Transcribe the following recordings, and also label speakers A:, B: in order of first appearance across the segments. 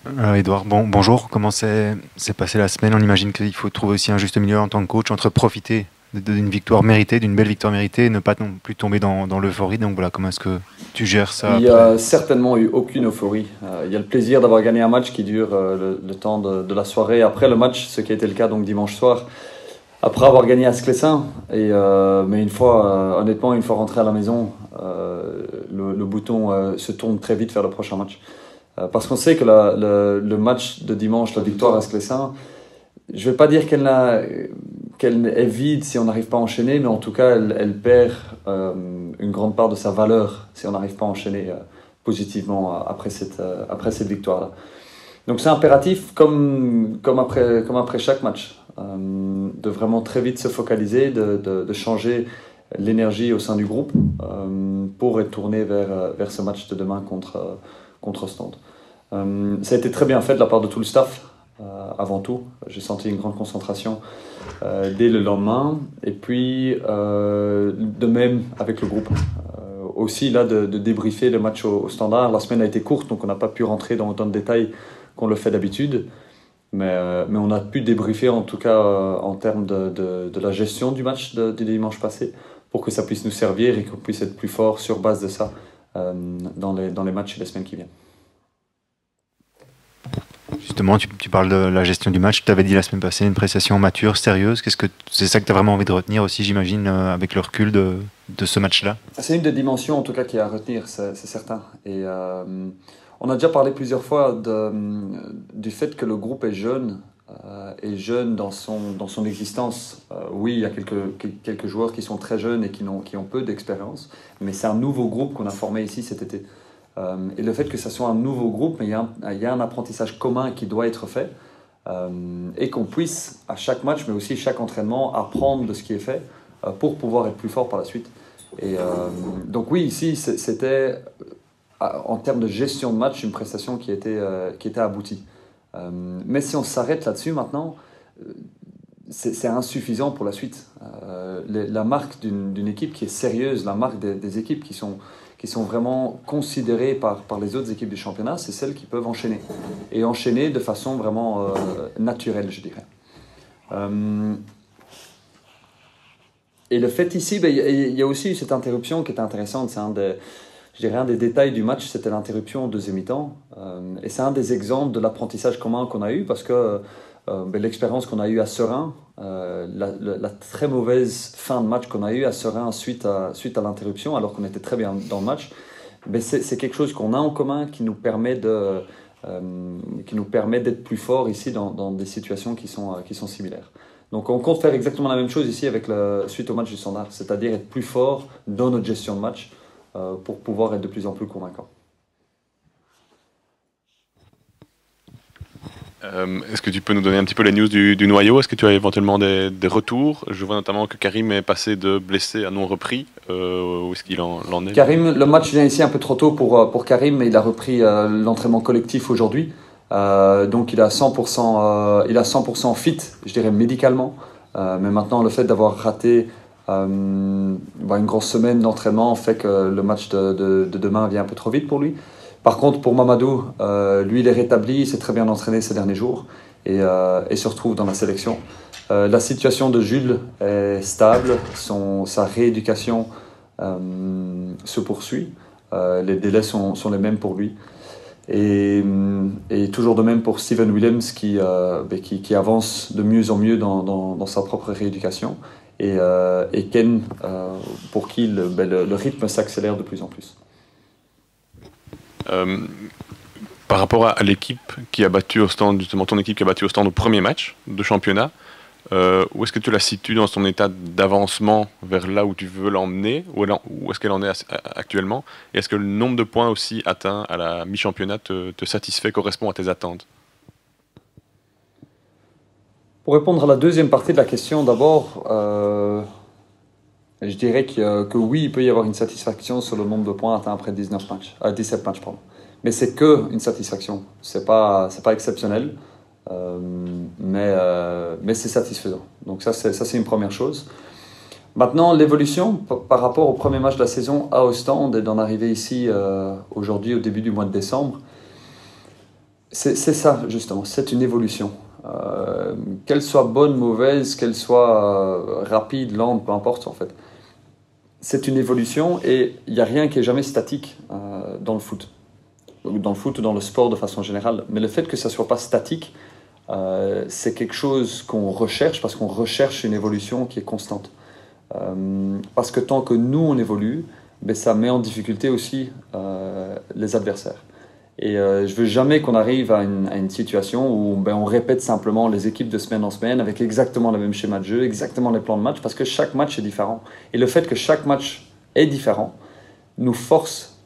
A: Edouard, bonjour. Comment s'est passée la semaine? On imagine qu'il faut trouver aussi un juste milieu en tant que coach entre profiter d'une victoire méritée, d'une belle victoire méritée, et ne pas non plus tomber dans l'euphorie. Donc voilà, comment est-ce que tu gères ça
B: Il n'y
A: après?
B: a certainement eu aucune euphorie. Il y a le plaisir d'avoir gagné un match qui dure le temps de la soirée après le match, ce qui a été le cas donc dimanche soir, après avoir gagné à Sclessin. Mais une fois, honnêtement, une fois rentré à la maison, le bouton se tourne très vite vers le prochain match. Parce qu'on sait que le match de dimanche, la victoire à Sclessin, je ne vais pas dire qu'elle est vide si on n'arrive pas à enchaîner, mais en tout cas, elle perd une grande part de sa valeur si on n'arrive pas à enchaîner positivement après cette victoire-là. Donc c'est impératif, comme après chaque match, de vraiment très vite se focaliser, de changer l'énergie au sein du groupe pour être tourné vers ce match de demain contre Ostende. Ça a été très bien fait de la part de tout le staff. Avant tout, j'ai senti une grande concentration dès le lendemain, et puis de même avec le groupe. Aussi là de débriefer le match au standard. La semaine a été courte, donc on n'a pas pu rentrer dans autant de détails qu'on le fait d'habitude, mais on a pu débriefer en tout cas en termes de la gestion du match du dimanche passé, pour que ça puisse nous servir et qu'on puisse être plus fort sur base de ça dans les matchs et les semaines qui viennent.
A: Justement, tu parles de la gestion du match. Tu t'avais dit la semaine passée une prestation mature, sérieuse. Qu'est-ce que c'est ça que tu as vraiment envie de retenir aussi, j'imagine, avec le recul de ce match-là?
B: C'est une des dimensions en tout cas qui est à retenir, c'est certain. On a déjà parlé plusieurs fois du fait que le groupe est jeune dans son existence. Oui, il y a quelques joueurs qui sont très jeunes et qui ont peu d'expérience, mais c'est un nouveau groupe qu'on a formé ici cet été. Et le fait que ce soit un nouveau groupe, mais il y a un apprentissage commun qui doit être fait, et qu'on puisse à chaque match, mais aussi chaque entraînement, apprendre de ce qui est fait pour pouvoir être plus fort par la suite. Donc oui, ici, c'était en termes de gestion de match une prestation qui était aboutie. Mais si on s'arrête là-dessus maintenant, c'est insuffisant pour la suite. La marque d'une équipe qui est sérieuse, la marque des équipes qui sont vraiment considérées par les autres équipes du championnat, c'est celles qui peuvent enchaîner. Et enchaîner de façon vraiment naturelle, je dirais. Et le fait ici, il y a aussi cette interruption qui est intéressante. C'est je dirais un des détails du match, c'était l'interruption au deuxième mi-temps. Et c'est un des exemples de l'apprentissage commun qu'on a eu, parce que l'expérience qu'on a eue à Seraing, la très mauvaise fin de match qu'on a eue à Seraing suite à l'interruption, alors qu'on était très bien dans le match, c'est quelque chose qu'on a en commun qui nous permet d'être plus fort ici dans des situations qui sont similaires. Donc on compte faire exactement la même chose ici suite au match du Standard, c'est-à-dire être plus fort dans notre gestion de match pour pouvoir être de plus en plus convaincant.
C: Est-ce que tu peux nous donner un petit peu les news du noyau? Est-ce que tu as éventuellement des retours? Je vois notamment que Karim est passé de blessé à non repris. Où est-ce qu'il en est?
B: Karim, le match vient ici un peu trop tôt pour Karim, mais il a repris l'entraînement collectif aujourd'hui. Donc il a 100% fit, je dirais médicalement. Mais maintenant, le fait d'avoir raté une grosse semaine d'entraînement fait que le match de demain vient un peu trop vite pour lui. Par contre, pour Mamadou, lui, il est rétabli, il s'est très bien entraîné ces derniers jours et se retrouve dans la sélection. La situation de Jules est stable, sa rééducation se poursuit. Les délais sont les mêmes pour lui. Et toujours de même pour Steven Williams qui avance de mieux en mieux dans sa propre rééducation. Et Ken, pour qui le rythme s'accélère de plus en plus.
C: Par rapport à l'équipe qui a battu Ostende, justement ton équipe qui a battu Ostende au premier match de championnat, où est-ce que tu la situes dans son état d'avancement vers là où tu veux l'emmener, où est-ce qu'elle en est actuellement, et est-ce que le nombre de points aussi atteints à la mi-championnat te satisfait, correspond à tes attentes?
B: Pour répondre à la deuxième partie de la question, d'abord, je dirais que oui, il peut y avoir une satisfaction sur le nombre de points atteints après 17 matchs, pardon. Mais c'est qu'une satisfaction. C'est pas exceptionnel, mais c'est satisfaisant. Donc ça, c'est une première chose. Maintenant, l'évolution par rapport au premier match de la saison à Ostende et d'en arriver ici aujourd'hui au début du mois de décembre, C'est ça, justement, c'est une évolution. Qu'elle soit bonne, mauvaise, qu'elle soit rapide, lente, peu importe en fait. C'est une évolution et il n'y a rien qui est jamais statique dans le foot. Dans le foot ou dans le sport de façon générale. Mais le fait que ça ne soit pas statique, c'est quelque chose qu'on recherche parce qu'on recherche une évolution qui est constante. Parce que tant que nous on évolue, ben, ça met en difficulté aussi les adversaires. Et je veux jamais qu'on arrive à une situation où ben, on répète simplement les équipes de semaine en semaine avec exactement le même schéma de jeu, exactement les plans de match, parce que chaque match est différent. Et le fait que chaque match est différent nous force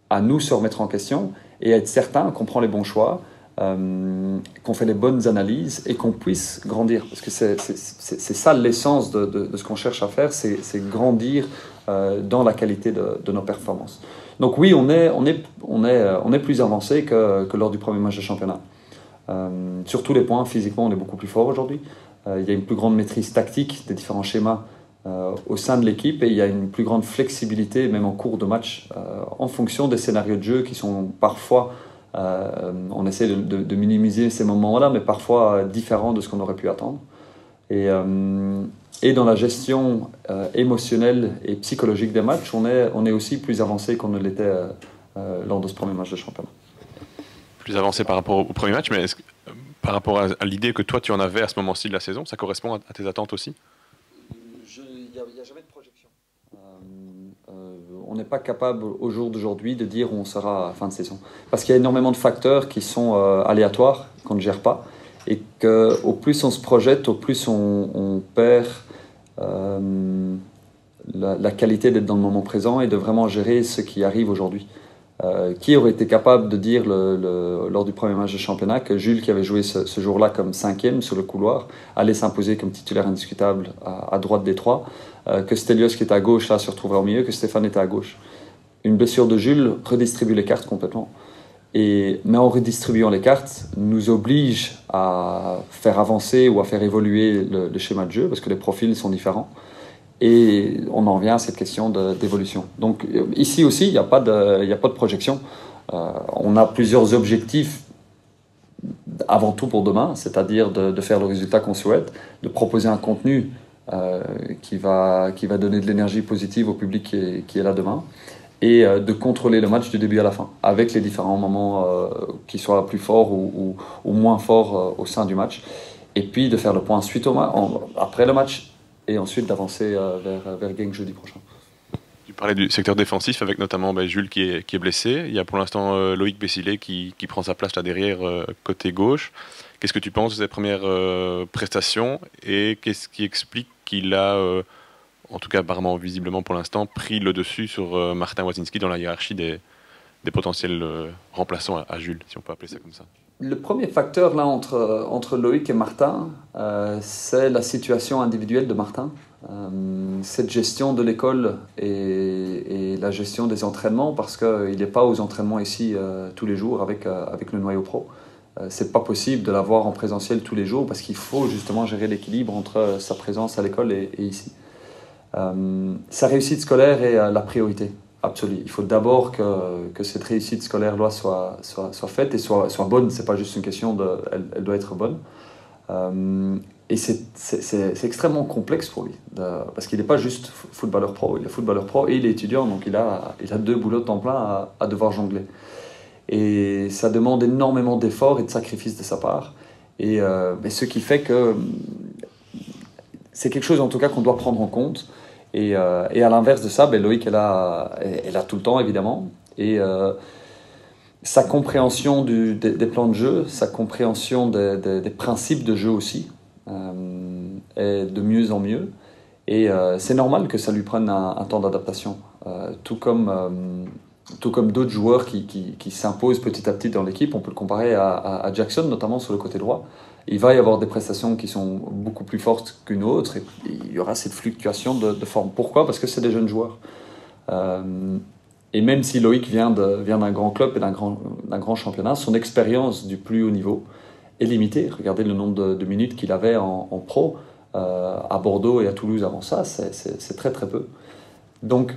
B: à nous se remettre en question et à être certain qu'on prend les bons choix, qu'on fait les bonnes analyses et qu'on puisse grandir. Parce que c'est ça l'essence de ce qu'on cherche à faire, c'est grandir dans la qualité de nos performances. Donc oui, on est plus avancé que lors du premier match de championnat. Sur tous les points, physiquement, on est beaucoup plus fort aujourd'hui. Il y a une plus grande maîtrise tactique des différents schémas au sein de l'équipe et il y a une plus grande flexibilité, même en cours de match, en fonction des scénarios de jeu qui sont parfois, on essaie de minimiser ces moments-là, mais parfois différents de ce qu'on aurait pu attendre. Et dans la gestion émotionnelle et psychologique des matchs, on est aussi plus avancé qu'on ne l'était lors de ce premier match de championnat.
C: Plus avancé par rapport au premier match, mais par rapport à l'idée que toi tu en avais à ce moment-ci de la saison, ça correspond à tes attentes aussi?
B: Il n'y a jamais de projection. On n'est pas capable au jour d'aujourd'hui de dire où on sera à fin de saison. Parce qu'il y a énormément de facteurs qui sont aléatoires, qu'on ne gère pas. Et qu'au plus on se projette, au plus on perd la qualité d'être dans le moment présent et de vraiment gérer ce qui arrive aujourd'hui. Qui aurait été capable de dire lors du premier match de championnat que Jules, qui avait joué ce jour-là comme 5e sur le couloir, allait s'imposer comme titulaire indiscutable à droite des trois, que Stelios qui était à gauche là se retrouverait au milieu, que Stéphane était à gauche. Une blessure de Jules redistribue les cartes complètement. Mais en redistribuant les cartes, nous oblige à faire avancer ou à faire évoluer le schéma de jeu parce que les profils sont différents. Et on en revient à cette question d'évolution. Donc ici aussi, il n'y a pas de projection. On a plusieurs objectifs avant tout pour demain, c'est-à-dire de faire le résultat qu'on souhaite, de proposer un contenu qui va donner de l'énergie positive au public qui est là demain, et de contrôler le match du début à la fin, avec les différents moments qui soient plus forts ou moins forts au sein du match. Et puis de faire le point suite après le match, et ensuite d'avancer vers Genk jeudi prochain.
C: Tu parlais du secteur défensif avec notamment Jules qui est blessé. Il y a pour l'instant Loïc Bessilé qui prend sa place là derrière côté gauche. Qu'est-ce que tu penses de ses premières prestations et qu'est-ce qui explique qu'il a, en tout cas apparemment visiblement pour l'instant, pris le dessus sur Martin Wazinski dans la hiérarchie des potentiels remplaçants à Jules, si on peut appeler ça comme ça?
B: Le premier facteur là entre Loïc et Martin, c'est la situation individuelle de Martin. Cette gestion de l'école et la gestion des entraînements, parce qu'il n'est pas aux entraînements ici tous les jours avec le noyau pro. C'est pas possible de l'avoir en présentiel tous les jours parce qu'il faut justement gérer l'équilibre entre sa présence à l'école et ici. Sa réussite scolaire est la priorité absolue. Il faut d'abord que cette réussite scolaire soit faite et soit bonne. C'est pas juste une question elle doit être bonne. Et c'est extrêmement complexe pour lui parce qu'il n'est pas juste footballeur pro. Il est footballeur pro et il est étudiant, donc il a 2 boulots de temps plein à devoir jongler. Et ça demande énormément d'efforts et de sacrifices de sa part. Et ce qui fait que c'est quelque chose en tout cas qu'on doit prendre en compte. Et à l'inverse de ça, Loïc est là tout le temps évidemment. Et sa compréhension des plans de jeu, sa compréhension des principes de jeu aussi est de mieux en mieux. Et c'est normal que ça lui prenne un temps d'adaptation. Tout comme d'autres joueurs qui s'imposent petit à petit dans l'équipe. On peut le comparer à Jackson, notamment sur le côté droit. Il va y avoir des prestations qui sont beaucoup plus fortes qu'une autre, et il y aura cette fluctuation de forme. Pourquoi? Parce que c'est des jeunes joueurs. Et même si Loïc vient d'un grand club et d'un grand championnat, son expérience du plus haut niveau est limitée. Regardez le nombre de minutes qu'il avait en pro à Bordeaux et à Toulouse avant ça, c'est très très peu. Donc,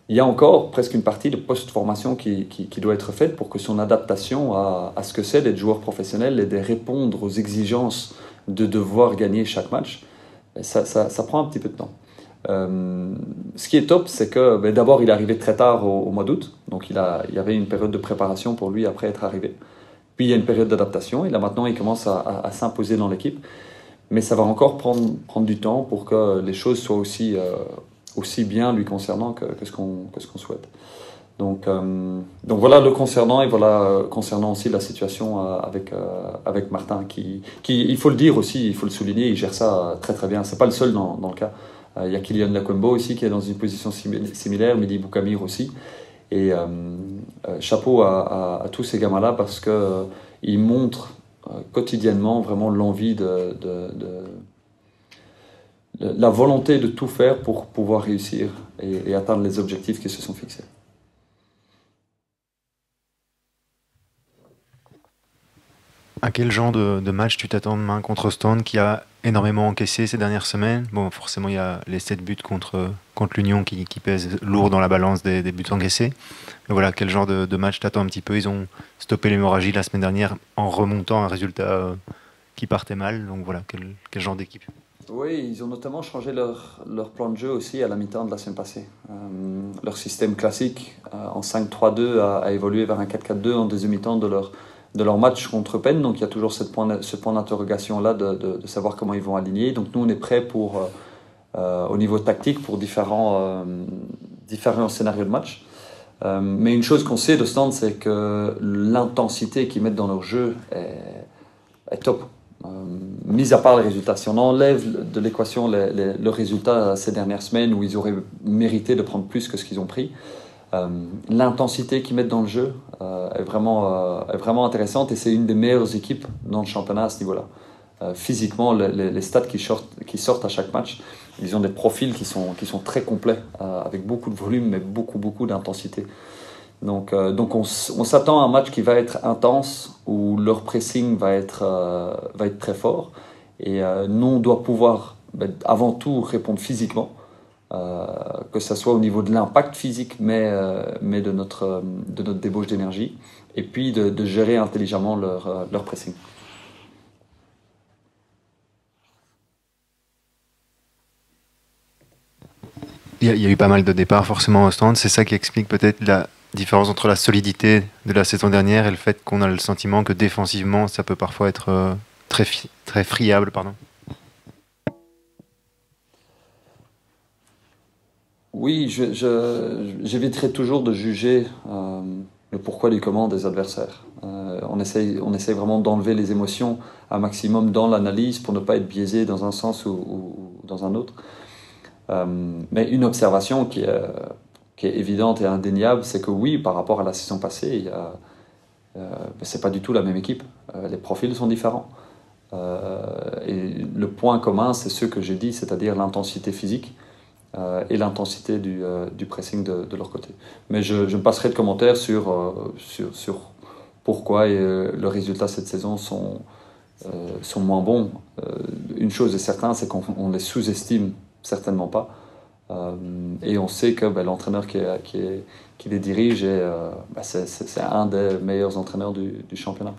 B: il y a encore presque une partie de post-formation qui doit être faite pour que son adaptation à ce que c'est d'être joueur professionnel et de répondre aux exigences de devoir gagner chaque match, ça prend un petit peu de temps. Ce qui est top, c'est que d'abord il est arrivé très tard au mois d'août, donc il y avait une période de préparation pour lui après être arrivé. Puis il y a une période d'adaptation, et là maintenant il commence à s'imposer dans l'équipe. Mais ça va encore prendre du temps pour que les choses soient aussi bien lui concernant que ce qu'on souhaite. Donc voilà le concernant, et voilà concernant aussi la situation avec Martin, qui, il faut le dire aussi, il faut le souligner, il gère ça très très bien. C'est pas le seul dans le cas. Il y a Kylian Lakwembo aussi qui est dans une position similaire, Mehdi Boukamir aussi. Et chapeau à tous ces gamins-là, parce qu'ils montrent quotidiennement vraiment l'envie la volonté de tout faire pour pouvoir réussir et atteindre les objectifs qui se sont fixés.
A: À quel genre de match tu t'attends demain contre Ostende, qui a énormément encaissé ces dernières semaines? Bon, forcément, il y a les 7 buts contre l'Union qui pèsent lourd dans la balance des buts encaissés. Mais voilà, quel genre de match t'attends un petit peu? Ils ont stoppé l'hémorragie la semaine dernière en remontant un résultat qui partait mal. Donc voilà, quel genre d'équipe?
B: Oui, ils ont notamment changé leur plan de jeu aussi à la mi-temps de la semaine passée. Leur système classique en 5-3-2 a évolué vers un 4-4-2 en deuxième mi-temps de leur match contre Penn. Donc il y a toujours ce point d'interrogation-là de savoir comment ils vont aligner. Donc nous, on est prêts au niveau tactique pour différents scénarios de match. Mais une chose qu'on sait de Stand, c'est que l'intensité qu'ils mettent dans leur jeu est top. Mis à part les résultats, si on enlève de l'équation le résultat ces dernières semaines où ils auraient mérité de prendre plus que ce qu'ils ont pris, l'intensité qu'ils mettent dans le jeu est vraiment intéressante, et c'est une des meilleures équipes dans le championnat à ce niveau-là. Physiquement, les stats qui sortent à chaque match, ils ont des profils qui sont très complets, avec beaucoup de volume mais beaucoup d'intensité. Donc on s'attend à un match qui va être intense, où leur pressing va être très fort, et nous on doit pouvoir avant tout répondre physiquement, que ce soit au niveau de l'impact physique, mais de notre débauche d'énergie, et puis de gérer intelligemment leur pressing.
A: Il y a eu pas mal de départs forcément au stand. C'est ça qui explique peut-être la différence entre la solidité de la saison dernière et le fait qu'on a le sentiment que défensivement, ça peut parfois être très friable. Pardon.
B: Oui, j'éviterai toujours de juger le pourquoi du comment des adversaires. On essaye vraiment d'enlever les émotions un maximum dans l'analyse pour ne pas être biaisé dans un sens ou dans un autre. Mais une observation qui est évidente et indéniable, c'est que oui, par rapport à la saison passée, c'est pas du tout la même équipe. Les profils sont différents. Et le point commun, c'est ce que j'ai dit, c'est-à-dire l'intensité physique et l'intensité du pressing de leur côté. Mais je me passerai de commentaires sur pourquoi le résultat cette saison sont moins bons. Une chose est certaine, c'est qu'on les sous-estime certainement pas. Et on sait que l'entraîneur qui les dirige c'est un des meilleurs entraîneurs du championnat.